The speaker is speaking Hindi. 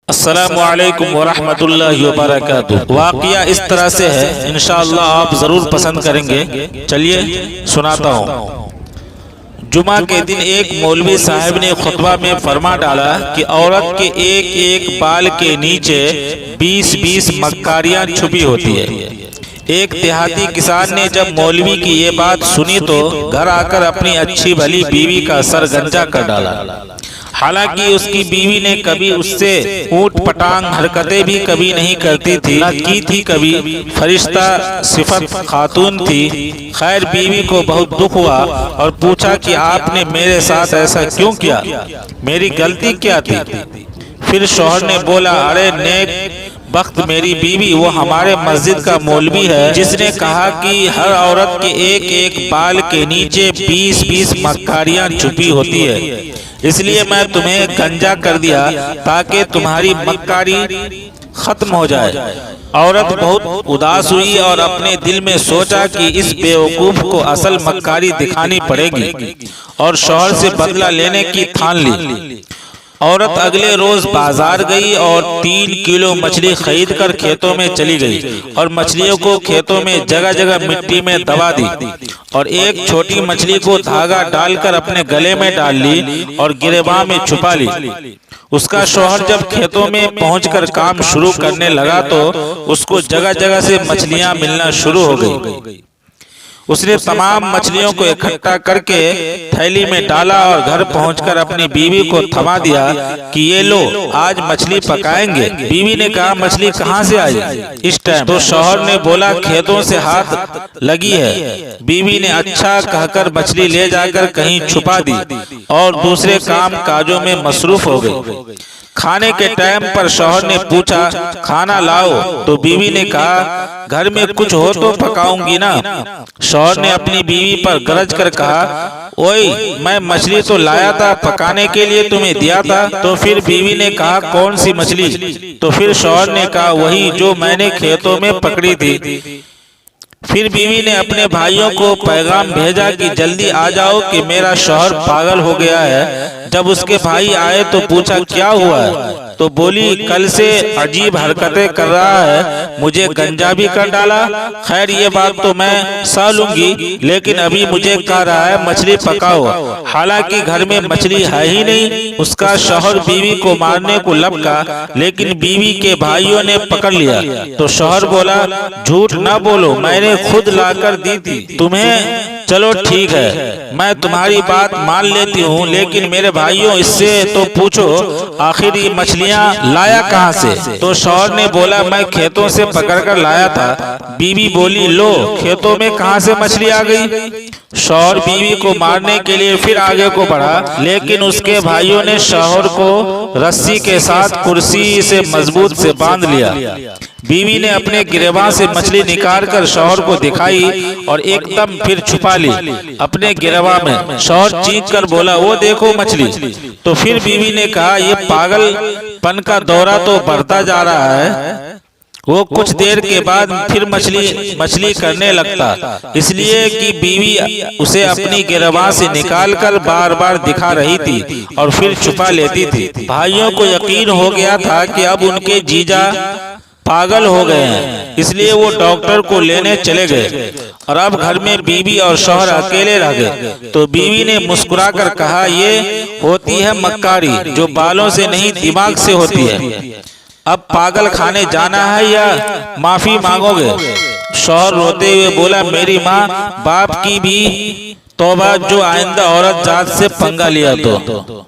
अस्सलामु अलैकुम वरहमतुल्लाहि वबरकातुहू। वाक़िया इस तरह से है, इंशाअल्लाह आप ज़रूर पसंद करेंगे। चलिए सुनाता हूँ। जुमा के दिन एक मौलवी साहब ने खुतबा में फरमा डाला कि औरत के एक एक बाल के नीचे 20-20 मक्कारियाँ छुपी होती है। एक देहाती किसान ने जब मौलवी की ये बात सुनी तो घर आकर अपनी अच्छी भली बीवी का सर गंजा कर डाला। हालांकि उसकी बीवी ने कभी उससे ऊट पटांग हरकतें भी कभी नहीं करती थी, न की थी कभी। फरिश्ता सिफत खातून थी। खैर, बीवी को बहुत दुख हुआ और पूछा कि आपने मेरे साथ ऐसा क्यों किया, मेरी गलती क्या थी। फिर शौहर ने बोला, अरे नेक बख्त मेरी बीवी, वो हमारे मस्जिद का मौलवी है जिसने कहा कि हर औरत के एक एक बाल के नीचे 20-20 मक्कारियाँ छुपी होती है, इसलिए मैं तुम्हें गंजा कर दिया ताकि तुम्हारी मक्कारी खत्म हो जाए। औरत बहुत उदास हुई और अपने दिल में सोचा कि इस बेवकूफ को असल मक्कारी दिखानी पड़ेगी और शौहर से बदला लेने की ठान ली। औरत अगले रोज बाजार गई और 3 किलो मछली खरीद कर खेतों में चली गई और मछलियों को खेतों में जगह जगह मिट्टी में दबा दी और एक छोटी मछली को धागा डालकर अपने गले में डाल ली और गिरेबान में छुपा ली। उसका शौहर जब खेतों में पहुंचकर काम शुरू करने लगा तो उसको जगह जगह से मछलियां मिलना शुरू हो गई। उसने तमाम मछलियों को इकट्ठा करके थैली में डाला और घर पहुंचकर अपनी बीवी को थमा दिया कि ये लो, आज मछली पकाएंगे। बीवी ने कहा, मछली कहाँ से आई इस टाइम? तो शौहर ने बोला, खेतों से हाथ लगी है। बीवी ने अच्छा कहकर मछली ले जाकर कहीं छुपा दी और दूसरे काम काजों में मसरूफ हो गई। खाने के टाइम पर शौहर ने पूछा, खाना लाओ, तो बीवी ने कहा, घर में कुछ हो तो पकाऊंगी ना। शौहर ने अपनी बीवी पर गरज कर कहा, ओए, मैं मछली तो लाया था, पकाने के लिए तुम्हें दिया था। तो फिर बीवी ने कहा, कौन सी मछली? तो फिर शौहर ने कहा, वही जो मैंने खेतों में पकड़ी थी। फिर बीवी ने अपने भाइयों को पैगाम भेजा कि जल्दी आ जाओ कि मेरा शौहर पागल हो गया है। जब उसके भाई आए तो पूछा, क्या हुआ है? तो बोली, कल से अजीब हरकतें कर रहा है, मुझे गंजा भी कर डाला। खैर, ये बात तो मैं सह लूंगी, लेकिन अभी मुझे कह रहा है मछली पकाओ, हालांकि घर में मछली है ही नहीं। उसका शौहर बीवी को मारने को लपका, लेकिन बीवी के भाइयों ने पकड़ लिया। तो शौहर बोला, झूठ न बोलो, मैंने खुद लाकर दी थी तुम्हें। चलो ठीक है, मैं तुम्हारी बात मान लेती हूँ, लेकिन मेरे भाइयों, इससे तो पूछो आखिर ये मछलियाँ लाया कहाँ से? तो शौहर ने बोला, मैं खेतों से पकड़कर लाया था। बीवी बोली, लो, खेतों में कहाँ से मछली आ गई? शौहर बीवी को मारने के लिए फिर आगे को बढ़ा, लेकिन उसके भाइयों ने शौहर को रस्सी के साथ कुर्सी से मजबूत से बांध लिया। बीवी ने अपने गिरेबान से मछली निकाल कर शौहर को दिखाई और एकदम फिर छुपा ली अपने गिरेबान में। शौहर चीख कर बोला, वो देखो मछली। तो फिर बीवी ने कहा, ये पागलपन का दौरा तो बढ़ता जा रहा है। वो कुछ देर के बाद फिर मछली करने लगता, इसलिए कि बीवी उसे अपनी गिरबान से निकालकर बार बार दिखा रही थी और फिर छुपा लेती थी। भाइयों को यकीन हो गया था कि अब उनके जीजा पागल हो गए हैं, इसलिए वो डॉक्टर को लेने चले गए और अब घर में बीवी और शौहर अकेले रह गए। तो बीवी ने मुस्कुराकर कहा, ये होती है मक्कारी, जो बालों से नहीं दिमाग से होती है। अब पागल खाने जाना है या माफी मांगोगे? शौहर रोते हुए बोला, मेरी माँ बाप की भी तौबा, जो आइंदा औरत जात से पंगा लिया तो।